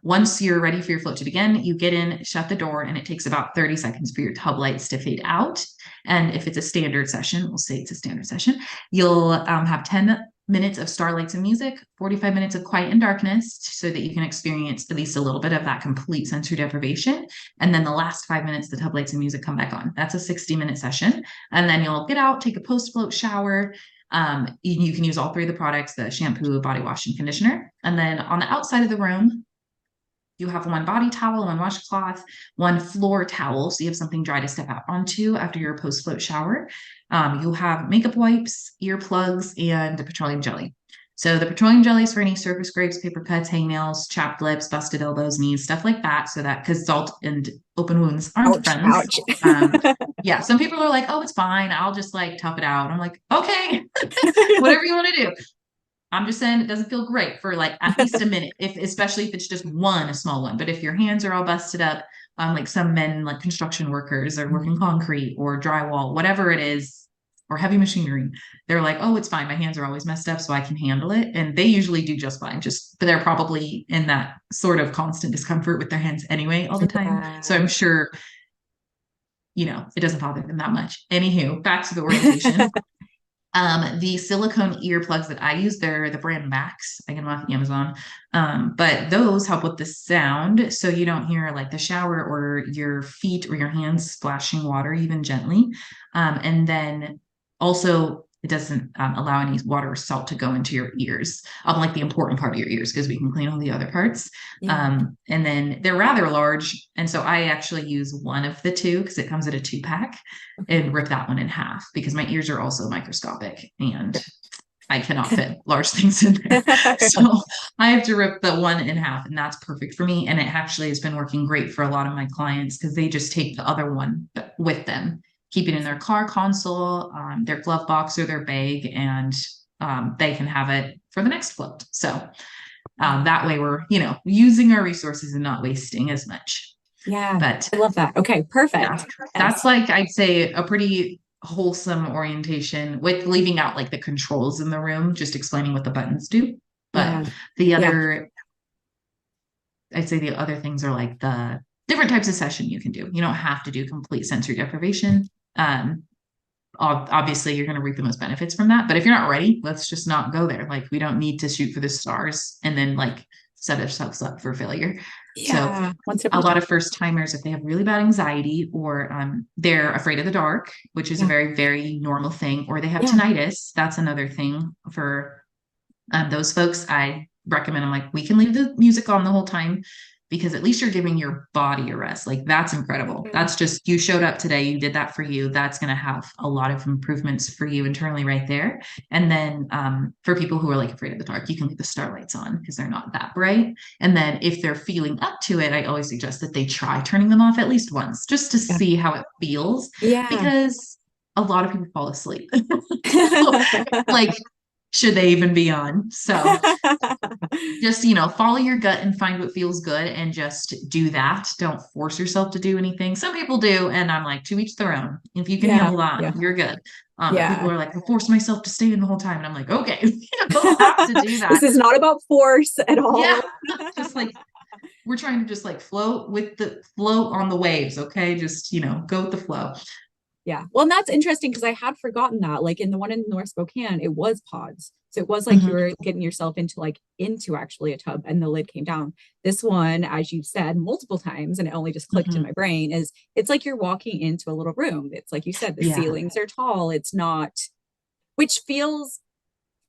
once you're ready for your float to begin, you get in, shut the door, and it takes about 30 seconds for your tub lights to fade out. And if it's a standard session, we'll say it's a standard session, you'll have 10 minutes of starlights and music, 45 minutes of quiet and darkness, so that you can experience at least a little bit of that complete sensory deprivation. And then the last 5 minutes, the tub lights and music come back on. That's a 60-minute session. And then you'll get out, take a post-float shower. You can use all 3 of the products, the shampoo, body wash, and conditioner. And then on the outside of the room, you have 1 body towel, 1 washcloth, 1 floor towel, so you have something dry to step out onto after your post-float shower. You'll have makeup wipes, earplugs, and the petroleum jelly. So the petroleum jelly is for any surface scrapes, paper cuts, hangnails, chapped lips, busted elbows, knees, stuff like that. So that, because salt and open wounds aren't friends. Yeah, some people are like, oh, it's fine, I'll just like tough it out. I'm like, okay, whatever you want to do. I'm just saying it doesn't feel great for like at least a minute, especially if it's just a small one. But if your hands are all busted up, like some men, like construction workers, are working concrete or drywall, whatever it is, or heavy machinery, they're like, oh, it's fine, my hands are always messed up, so I can handle it. And they usually do just fine, but they're probably in that sort of constant discomfort with their hands anyway all the time. So I'm sure, it doesn't bother them that much. Anywho, back to the orientation. The silicone earplugs that I use, they're the brand Max. I get them off Amazon. But those help with the sound, so you don't hear like the shower or your feet or your hands splashing water, even gently. And then also, it doesn't allow any water or salt to go into your ears, like the important part of your ears, because we can clean all the other parts. And then they're rather large, and so I actually use 1 of the 2, because it comes in a 2-pack, and rip that one in half, because my ears are also microscopic, and I cannot fit large things in there. So I have to rip the one in half, and that's perfect for me. And it actually has been working great for a lot of my clients because they just take the other one with them, keep it in their car console, their glove box or their bag, and they can have it for the next float. So that way we're, using our resources and not wasting as much. Yeah, but I love that. Okay, perfect. yeah, that's like, I'd say a pretty wholesome orientation with leaving out like the controls in the room, just explaining what the buttons do. But the other, I'd say the other things are like the different types of session you can do. You don't have to do complete sensory deprivation. Obviously you're going to reap the most benefits from that, but if you're not ready, let's just not go there. Like, we don't need to shoot for the stars and then like set ourselves up for failure. So a lot of first timers, if they have really bad anxiety or they're afraid of the dark, which is a very, very normal thing, or they have tinnitus, that's another thing for those folks. I recommend, I'm like, we can leave the music on the whole time, because at least you're giving your body a rest. Like, that's incredible. That's just, you showed up today, you did that for you. That's going to have a lot of improvements for you internally right there. And then for people who are like afraid of the dark, you can leave the starlights on because they're not that bright. And then if they're feeling up to it, I always suggest that they try turning them off at least once, just to see how it feels. Because a lot of people fall asleep. Like, should they even be on? So just, follow your gut and find what feels good and just do that. Don't force yourself to do anything. Some people do. And I'm like, to each their own. If you can handle that, you're good. People are like, I forced myself to stay in the whole time. And I'm like, okay, you don't have to do that. This is not about force at all. Yeah. Just like, we're trying to just like float on the waves. Okay. Just, go with the flow. Yeah. Well, and that's interesting because I had forgotten that, like in the one in North Spokane, it was pods. So it was like you were getting yourself into actually a tub and the lid came down. This one, as you said multiple times, and it only just clicked in my brain, is it's like you're walking into a little room. It's like you said, the ceilings are tall. It's not, which feels,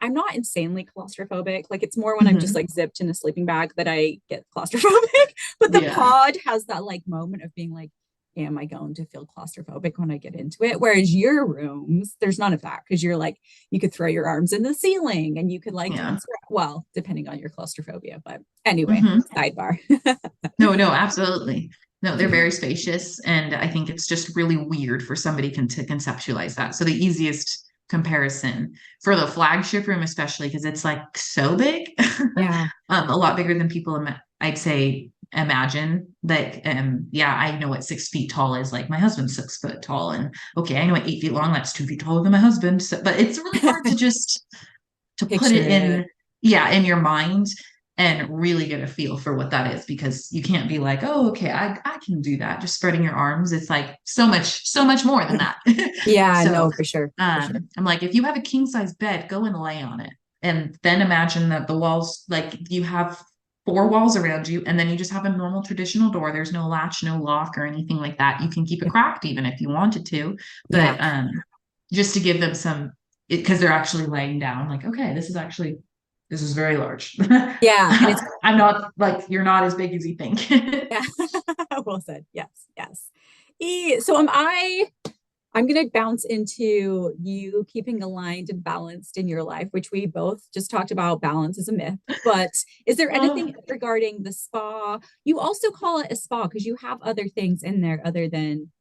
I'm not insanely claustrophobic. Like, it's more when I'm just like zipped in a sleeping bag that I get claustrophobic. But the pod has that like moment of being like, am I going to feel claustrophobic when I get into it? Whereas your rooms, there's none of that, because you're like, you could throw your arms in the ceiling and you could like, well, depending on your claustrophobia. But anyway, sidebar. No, absolutely. No, they're very spacious. And I think it's just really weird for somebody to conceptualize that. So the easiest comparison for the flagship room, especially because it's like so big, a lot bigger than people, I'd say, imagine. That I know what 6 feet tall is. Like, my husband's 6 foot tall, and okay, I know what 8 feet long, that's 2 feet taller than my husband. So, but it's really hard to just put it in your mind and really get a feel for what that is, because you can't be like, oh, okay, I can do that, just spreading your arms. It's like so much more than that. No, for sure. I'm like, if you have a king size bed, go and lay on it, and then imagine that the walls, like, you have 4 walls around you, and then you just have a normal traditional door. There's no latch, no lock or anything like that. You can keep it cracked even if you wanted to, but just to give them some, because they're actually laying down, like, okay, this is very large. And I'm not like, you're not as big as you think. Well said. Yes. So I'm going to bounce into you keeping aligned and balanced in your life, which we both just talked about. Balance is a myth, but is there anything regarding the spa? You also call it a spa because you have other things in there other than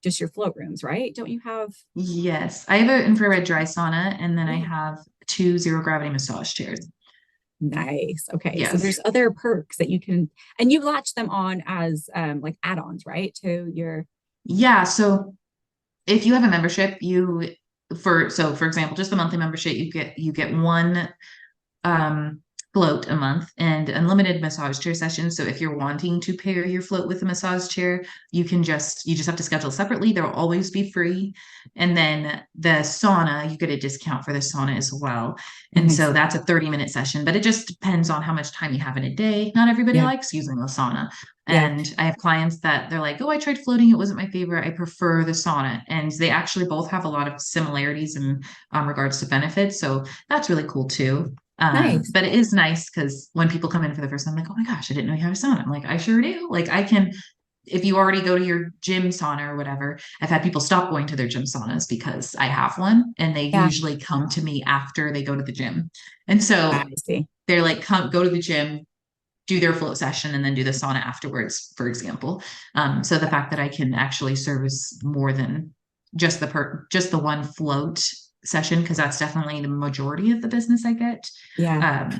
just your float rooms, right? Don't you have? Yes, I have an infrared dry sauna, and then I have 2 zero gravity massage chairs. Nice. Okay. So there's other perks that you can, and you latch them on as like add-ons, right? To your. So if you have a membership, for example, just the monthly membership, you get one float a month and unlimited massage chair sessions. So if you're wanting to pair your float with a massage chair, you just have to schedule separately. They'll always be free. And then the sauna, you get a discount for the sauna as well. And so that's a 30-minute session, but it just depends on how much time you have in a day. Not everybody likes using the sauna. And I have clients that they're like, oh, I tried floating, it wasn't my favorite, I prefer the sauna. And they actually both have a lot of similarities in regards to benefits. So that's really cool too. But it is nice because when people come in for the first time, I'm like, oh my gosh, I didn't know you had a sauna. I'm like, I sure do. Like, I can if you already go to your gym sauna or whatever, I've had people stop going to their gym saunas because I have one, and they Yeah. usually come to me after they go to the gym. And so I see. they're like, come go to the gym, do their float session, and then do the sauna afterwards, for example. So the fact that I can actually service more than just the one float session, because that's definitely the majority of the business I get. Yeah.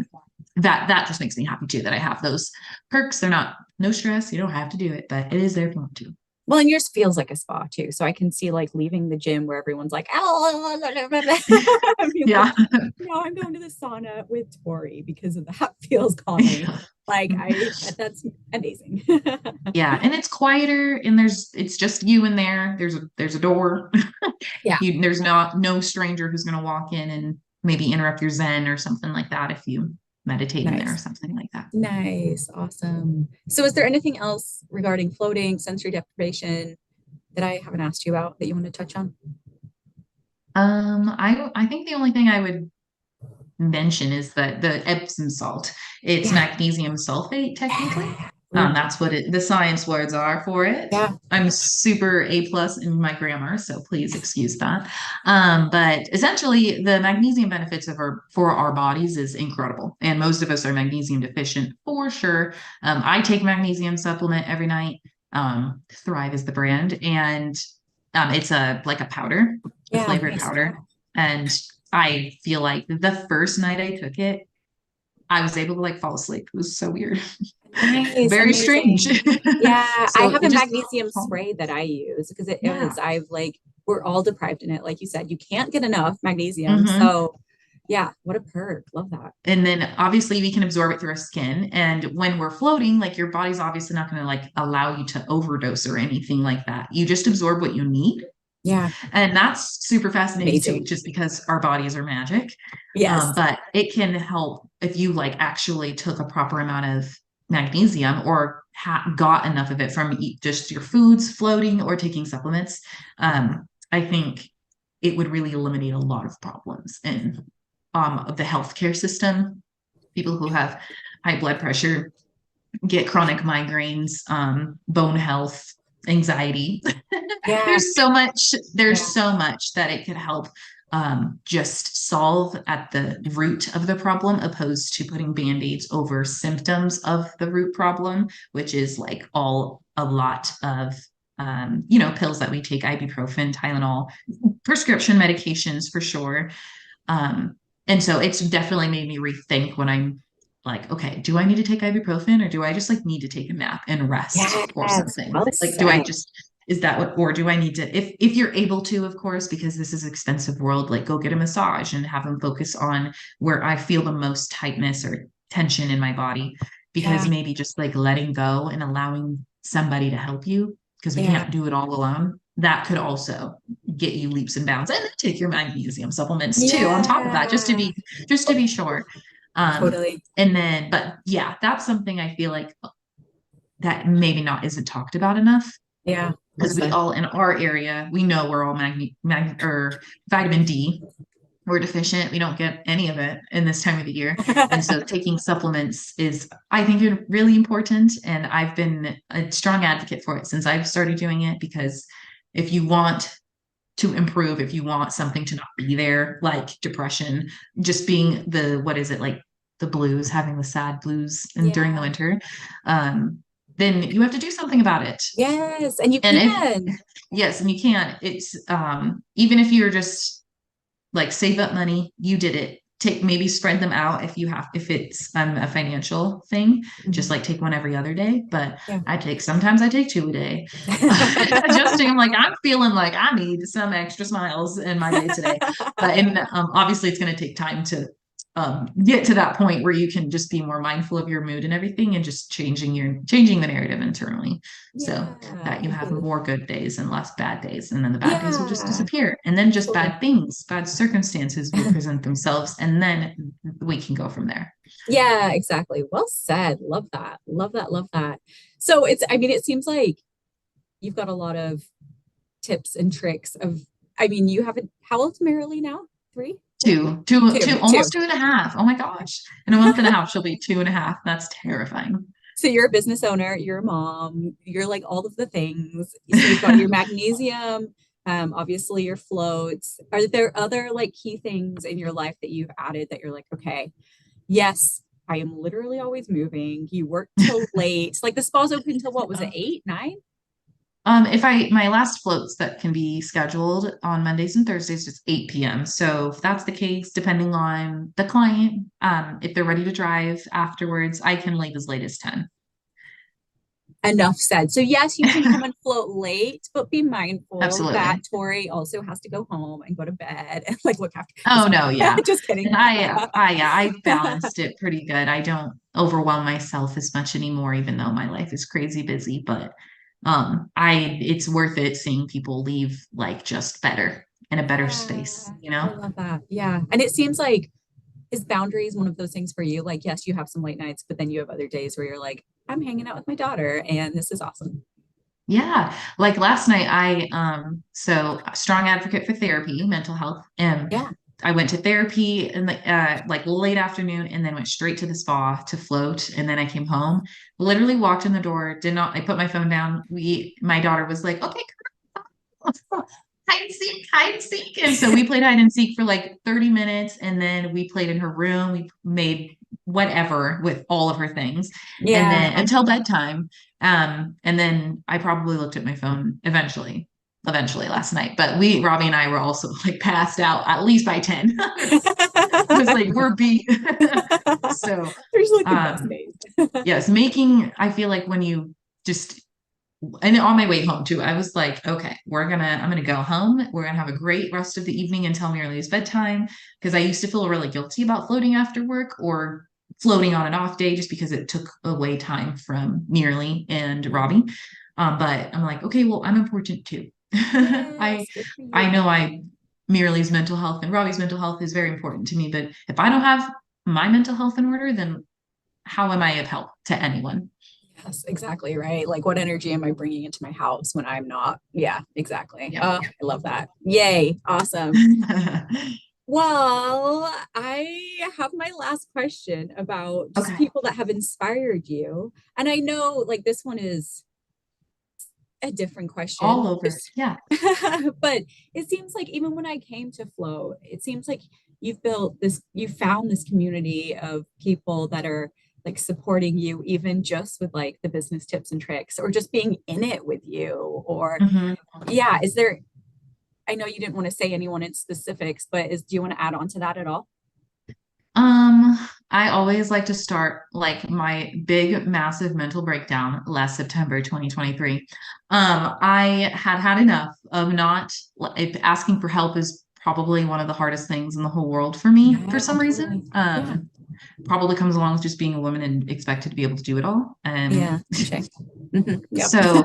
That just makes me happy too, that I have those perks. They're not no stress. You don't have to do it, but it is there if you want to. Well, and yours feels like a spa too. So I can see like leaving the gym where everyone's like, oh, I mean, Yeah. like, no, I'm going to the sauna with Torey because of that feels calming. Like that's amazing. Yeah, and it's quieter, and it's just you in there. There's a door. Yeah. There's no stranger who's going to walk in and maybe interrupt your zen or something like that if you meditate in there or Nice. something like that. Nice. Awesome. So is there anything else regarding floating, sensory deprivation that I haven't asked you about that you want to touch on? I think the only thing I would mention is that the Epsom salt, it's Yeah. magnesium sulfate technically. Ooh, That's what the science words are for it. yeah. I'm super A plus in my grammar, so please excuse that. But essentially, the magnesium benefits for our bodies is incredible, and most of us are magnesium deficient for sure. I take magnesium supplement every night. Thrive is the brand, and it's like a powder, a Yeah. flavored Nice. powder, and I feel like the first night I took it, I was able to like fall asleep. It was so weird. Nice. Very Amazing. strange. Yeah, I So have it a just, magnesium spray that I use because it yeah. is, I've like, we're all deprived in it. Like you said, you can't get enough magnesium. Hmm. So, yeah, what a perk. Love that. And then obviously we can absorb it through our skin. And when we're floating, like your body's obviously not going to like allow you to overdose or anything like that. You just absorb what you need. Yeah, And that's super fascinating too, amazing. just because our bodies are magic. Yes. But it can help if you like actually took a proper amount of magnesium or got enough of it from just your foods, floating, or taking supplements. I think it would really eliminate a lot of problems in the healthcare system. People who have high blood pressure get chronic migraines, bone health, anxiety. Yeah. There's Yeah. so much that it could help just solve at the root of the problem, opposed to putting band-aids over symptoms of the root problem, which is like a lot of pills that we take, ibuprofen, Tylenol, prescription medications for sure. And so it's definitely made me rethink when I'm like, okay, do I need to take ibuprofen, or do I just like need to take a nap and rest or Yes. something? Well Like, do I said. just, is that what, or do I need to, if you're able to, of course, because this is an expensive world, like go get a massage and have them focus on where I feel the most tightness or tension in my body, Yeah. because maybe just like letting go and allowing somebody to help you, because we Yeah. can't do it all alone. That could also get you leaps and bounds, and then take your magnesium supplements too on top of that, Yeah. just to be sure. Totally. And then, but yeah, that's something I feel like that maybe not isn't talked about enough, Yeah. Well because we said. all in our area, we know we're all or vitamin D, we're deficient. We don't get any of it in this time of the year. And so taking supplements is, I think, really important. And I've been a strong advocate for it since I've started doing it, because if you want to improve, if you want something to not be there, like depression, just being what is it, like the blues, having the sad blues and during the Yeah. winter, then you have to do something about it. Yes. And you And can. yes, and you can. It's even if you're just like save up money, you did it. Maybe spread them out if it's a financial thing, just Mhm. like take one every other day. But Yeah. sometimes I take two a day. Adjusting, I'm like, I'm feeling like I need some extra smiles in my day today. But obviously it's going to take time to get to that point where you can just be more mindful of your mood and everything, and just changing the narrative internally, so Yeah. that you have more good days and less bad days, and then the bad days will just Yeah. disappear, and then just Totally. bad circumstances will present themselves, and then we can go from there. Yeah, exactly. Well said. Love that. Love that. Love that. So I mean, it seems like you've got a lot of tips and tricks I mean, you have how old's Marilee now? Three? Four? Two. Almost 2.5. Oh my gosh. In a month and a half, she'll be 2.5. That's terrifying. So you're a business owner, you're a mom, you're like all of the things. So you've got your magnesium, obviously your floats. Are there other like key things in your life that you've added that you're like, okay, yes, I am literally always moving. You work till late. Like the spa's open till what was it, 8, 9? If my last floats that can be scheduled on Mondays and Thursdays is 8 p.m. So if that's the case, depending on the client, if they're ready to drive afterwards, I can leave as late as 10. Enough said. So yes, you can come and float late, but be mindful that Absolutely. Tori also has to go home and go to bed and like look after. Oh Just no, kidding. yeah. Just kidding. And I balanced it pretty good. I don't overwhelm myself as much anymore, even though my life is crazy busy. But it's worth it seeing people leave like just better in a better space, Yeah, you I know? love that. Yeah. And it seems like is boundaries one of those things for you? Like, yes, you have some late nights, but then you have other days where you're like, I'm hanging out with my daughter and this is awesome. Yeah. Like last night, so a strong advocate for therapy, mental health, and Yeah. I went to therapy in the like late afternoon and then went straight to the spa to float. And then I came home, literally walked in the door, did not, I put my phone down. My daughter was like, okay, hide and seek, hide and seek. And so we played hide and seek for like 30 minutes. And then we played in her room. We made whatever with all of her things. And Yeah. then until bedtime. And then I probably looked at my phone eventually last night. But Robbie and I were also like passed out at least by 10. It was like we're beat. So There's like the best um days. yes, I feel like when you just and on my way home too, I was like, okay, I'm gonna go home. We're gonna have a great rest of the evening until Miraleigh's bedtime. Because I used to feel really guilty about floating after work or floating on an off day just because it took away time from Miralee and Robbie. But I'm like, okay, well, I'm important too. I Yes, good for I you. know Miraleigh's mental health and Robbie's mental health is very important to me, but if I don't have my mental health in order, then how am I of help to anyone? Yes, exactly right. Like, what energy am I bringing into my house when I'm not? Yeah, exactly. Yeah. Oh, I love that. Yay. Awesome. Well, I have my last question about just Okay. people that have inspired you. And I know like this one is a different All question, over. just Yeah. but it seems like even when I came to Flow, it seems like you found this community of people that are like supporting you, even just with like the business tips and tricks, or just being in it with you. Or, Mhm. yeah, is there, I know you didn't want to say anyone in specifics, but do you want to add on to that at all? Um, I always like to start like my big, massive mental breakdown last September 2023. I had enough of not asking for help is probably one of the hardest things in the whole world for me for Yeah, some reason. totally. Yeah. Probably comes along with just being a woman and expected to be able to do it all. Yeah. Touche. Yep. So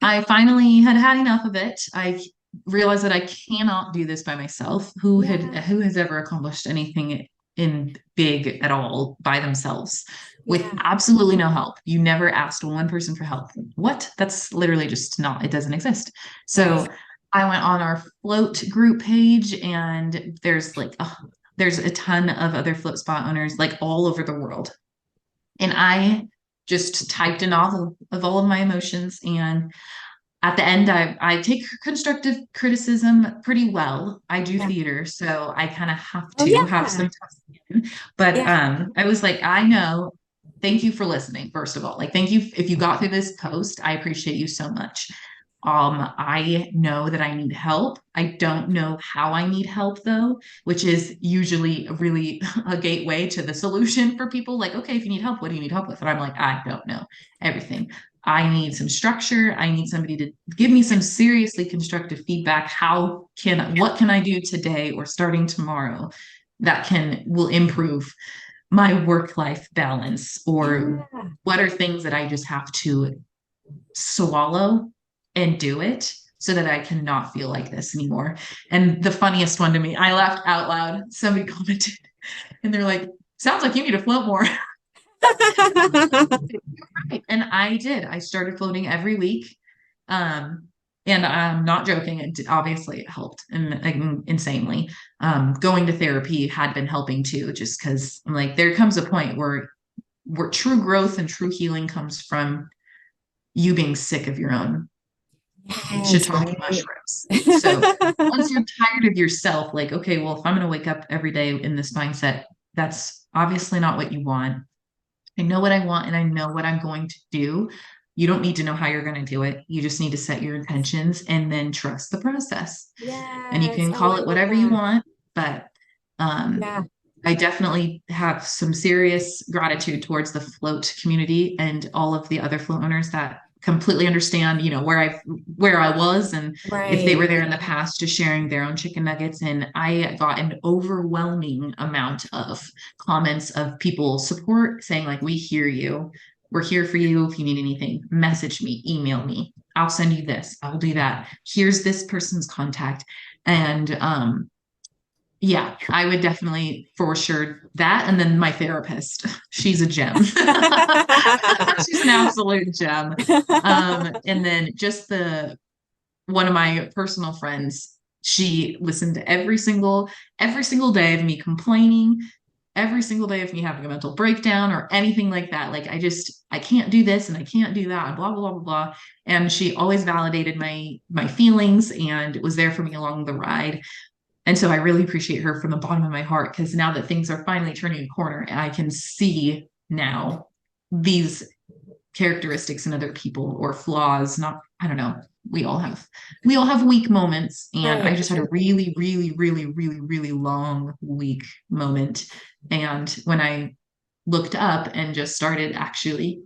I finally had enough of it. I realized that I cannot do this by myself. Yeah. Who has ever accomplished anything in big at all by themselves with Yeah. absolutely no help? You never asked one person for help. What? That's literally just not, it doesn't exist. Right. So I went on our float group page and there's a ton of other float spa owners like all over the world. And I just typed in all of my emotions. And at the end, I take constructive criticism pretty well. I do Yeah. theater, so I kind of have Oh to have yeah. some tough skin. But Yeah. I was like, I know. Thank you for listening, first of all. Like, thank you if you got through this post. I appreciate you so much. I know that I need help. I don't know how I need help though, which is usually really a gateway to the solution for people. Like, okay, if you need help, what do you need help with? And I'm like, I don't know everything. I need some structure. I need somebody to give me some seriously constructive feedback. What can I do today or starting tomorrow that will improve my work-life balance? Or Yeah. what are things that I just have to swallow and do it so that I cannot feel like this anymore? And the funniest one to me, I laughed out loud. Somebody commented and they're like, sounds like you need to float more. Right. And I did. I started floating every week. Um, and I'm not joking. Obviously, it helped insanely. Going to therapy had been helping too, just because I'm like, there comes a point where where true growth and true healing comes from you being sick of your own Yes, shiitake right. mushrooms. So once you're tired of yourself, like, okay, well, if I'm going to wake up every day in this mindset, that's obviously not what you want. I know what I want and I know what I'm going to do. You don't need to know how you're going to do it. You just need to set your intentions and then trust the process. And you Yes. can Oh, call I it love whatever you that. want, but Yeah. I definitely have some serious gratitude towards the float community and all of the other float owners that completely understand, where I was, and if they Right. were there in the past, just sharing their own chicken nuggets. And I got an overwhelming amount of comments of people support saying like, we hear you. We're here for you. If you need anything, message me, email me. I'll send you this. I'll do that. Here's this person's contact. And yeah, I would definitely for sure that. And then my therapist, she's a gem. She's an absolute gem. And then just one of my personal friends, she listened to every single day of me complaining, every single day of me having a mental breakdown or anything like that. Like I can't do this and I can't do that, and blah, blah, blah, blah, blah. And she always validated my feelings and was there for me along the ride. And so I really appreciate her from the bottom of my heart, because now that things are finally turning a corner and I can see now these characteristics in other people or flaws, not, I don't know. We all have weak moments. And I Right. just had a really, really, really, really, really long weak moment. And when I looked up and just started actually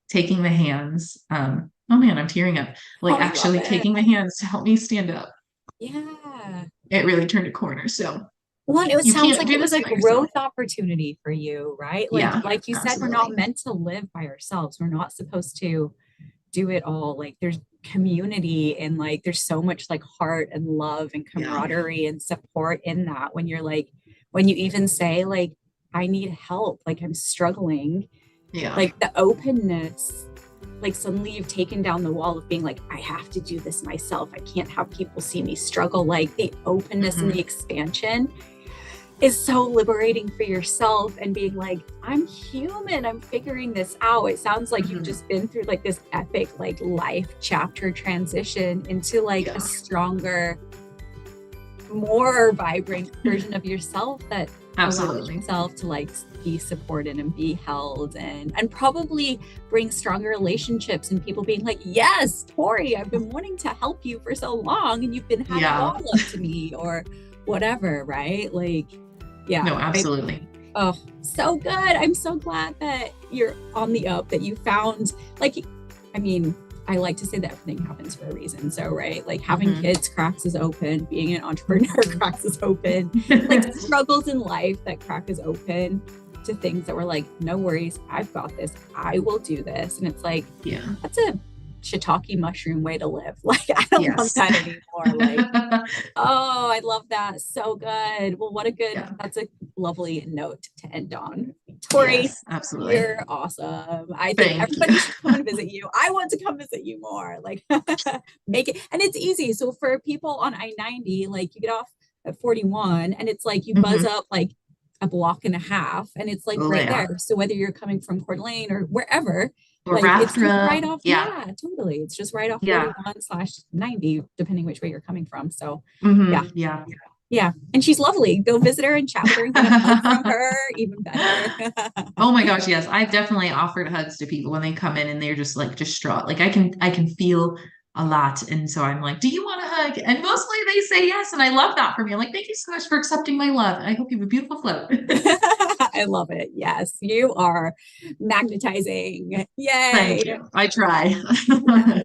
taking the hands, oh man, I'm tearing up, Oh, like I love actually it. taking the hands to help me stand up, Yeah. it really turned a corner. So Well, it you sounds can't like do it was this a by yourself. growth opportunity for you, right? Yeah, Like you said, we're not absolutely. meant to live by ourselves. We're not supposed to do it all. Like there's community and like there's so much like heart and love and Yeah. camaraderie and support in that when you're like when you even say like I need help, like I'm struggling, Yeah. like the openness, like suddenly you've taken down the wall of being like I have to do this myself. I can't have people see me struggle. Like the openness and the Hmm. expansion is so liberating for yourself and being like I'm human, I'm figuring this out. It sounds like you've Hmm. just been through like this epic like life chapter transition into like a Yeah. stronger, more vibrant version of yourself that allows Absolutely. yourself to like be supported and be held and probably bring stronger relationships and people being like yes Torey, I've been wanting to help you for so long and you've been had it Yeah. all up to me or whatever, right? Like yeah, No, absolutely. oh, so good. I'm so glad that you're on the up, that you found like, I mean, I like to say that everything happens for a reason. So, right, like having Hmm. kids cracks us open, being an entrepreneur cracks us open, like struggles in life that crack us open to things that were like, no worries, I've got this, I will do this. And it's like, Yeah. that's a shiitake mushroom way to live. Like, I don't want Yes. that anymore. Like, oh, I love that. So good. Well, Yeah. that's a lovely note to end on. Torey, Yes, absolutely. you're awesome. I think Thank you. everybody should come and visit you. I want to come visit you more. Like, make it, and it's easy. So for people on I-90, like you get off at 41 and it's like you buzz Hmm. up like a block and a half and it's like Oh right yeah. there. So whether you're coming from Coeur d'Alene or wherever, Or like it's just Raftra. right off. Yeah. Yeah, totally. It's just right off Yeah. 41/90, depending which way you're coming from. So yeah, Hmm. Yeah. yeah. And she's lovely. Go visit her and chat with her and get a hug from her. Even better. Oh my gosh, yes. I've definitely offered hugs to people when they come in and they're just like distraught. Like I can feel a lot. And so I'm like, do you want a hug? And mostly they say yes. And I love that for me. I'm like, thank you so much for accepting my love. And I hope you have a beautiful float. I love it. Yes, you are magnetizing. Thank Yay. you. I try.